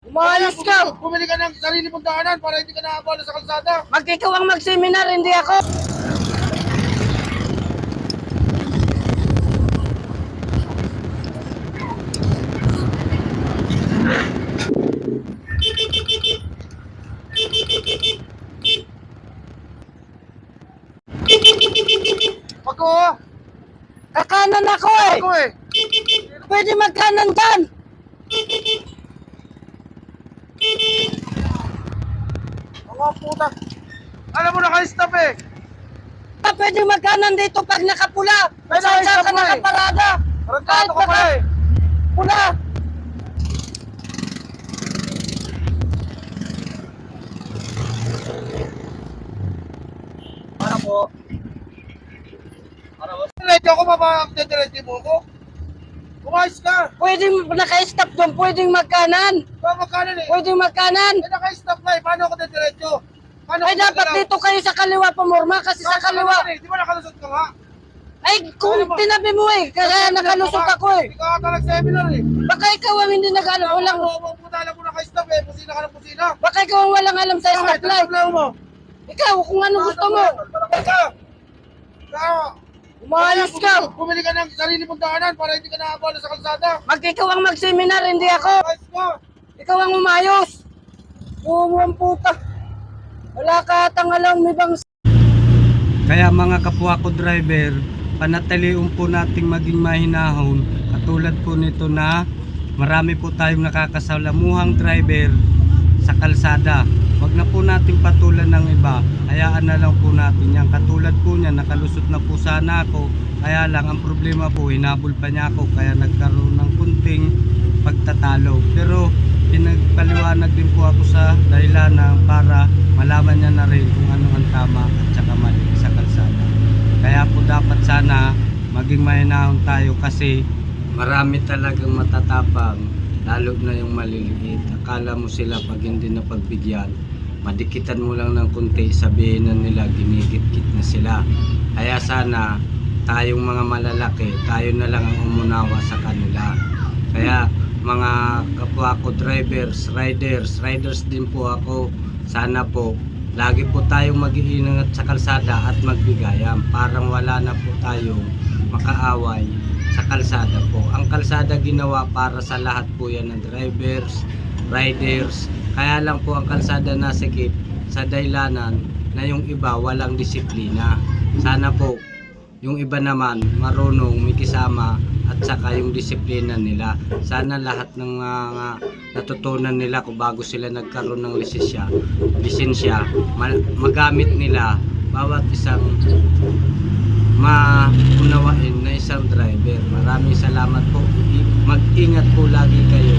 Umayos ka! Bumili ka ng sarili mong daanan para hindi ka nakabala sa kalsada. Ikaw ang mag-seminar, hindi ako! Ako, Kakanan ako eh! ako eh. Pwede magkanan dyan! Mga puta. Alam mo, naka-stop eh. Pwede magkanan dito pag nakapula! May Saan nakastop ka mo eh. nakaparada? Tarantado ka pa eh. Pula! Para po. Para po. Diretso ako, mapapagdiretso mo ako. Umayos ka. Pwede naka-stop doon, pwedeng magkanan! Magkano eh. Pwedeng magkanan! Eh, naka-stop na eh. Paano ako diretso? Paano Ay ako dapat gagalaw? dito kayo sa kaliwa pumorma kasi sa kaliwa. Di ba nakalusot ka nga? Ay kung tinabi mo eh, kaya nakalusot ako eh. Ikaw ata nag-seminar eh. Baka ikaw ang hindi nag-alam, walang, Pumunta mo naka-stop eh. Pusina ka ng pusina. baka ikaw ang walang alam sa stoplight. Problema mo. Ikaw kung ano gusto mo. Ka. Umayos ka. Bumili ka ng sarili mong daanan para hindi ka nakabala sa kalsada. Ikaw ang mag-seminar, hindi ako. Umayos ka. Ikaw ang umayos. Umuang puta. Wala ka atang alam, may bang... Kaya mga kapwa ko driver, panatiliin po nating maging mahinahon. Katulad po nito na marami po tayong nakakasalamuhang driver sa kalsada. Wag na po nating patulan ng iba. Hayaan na lang po natin yan. Katulad po niya, nakalusot na po sana ako. Kaya lang ang problema po, hinabol pa niya ako. Kaya nagkaroon ng kunting pagtatalo. Pero pinagpaliwanag din po ako sa dahilan para malaman niya na rin kung ano ang tama at saka mali sa kalsada. Kaya po dapat sana maging mahinahon tayo kasi marami talagang matatapang, lalo na yung maliliit. Akala mo sila pag hindi na pagbigyan, madikitan mo lang ng kunti, sabihin na nila ginigit-git na sila. Kaya sana tayong mga malalaki, tayo na lang ang umunawa sa kanila. Kaya mga kapwa ko drivers, riders din po ako, sana po lagi po tayong mag-iingat sa kalsada at magbigayam. Parang wala na po tayong makaaway sa kalsada po. Ang kalsada ginawa para sa lahat po yan ng drivers, riders. Kaya lang po ang kalsada nasikip sa dahilanan na yung iba walang disiplina. Sana po yung iba naman marunong mikisama at saka yung disiplina nila. Sana lahat ng mga natutunan nila kung bago sila nagkaroon ng lisensya, magamit nila bawat isang maunawain na isang driver. Maraming salamat po. Mag-ingat po lagi kayo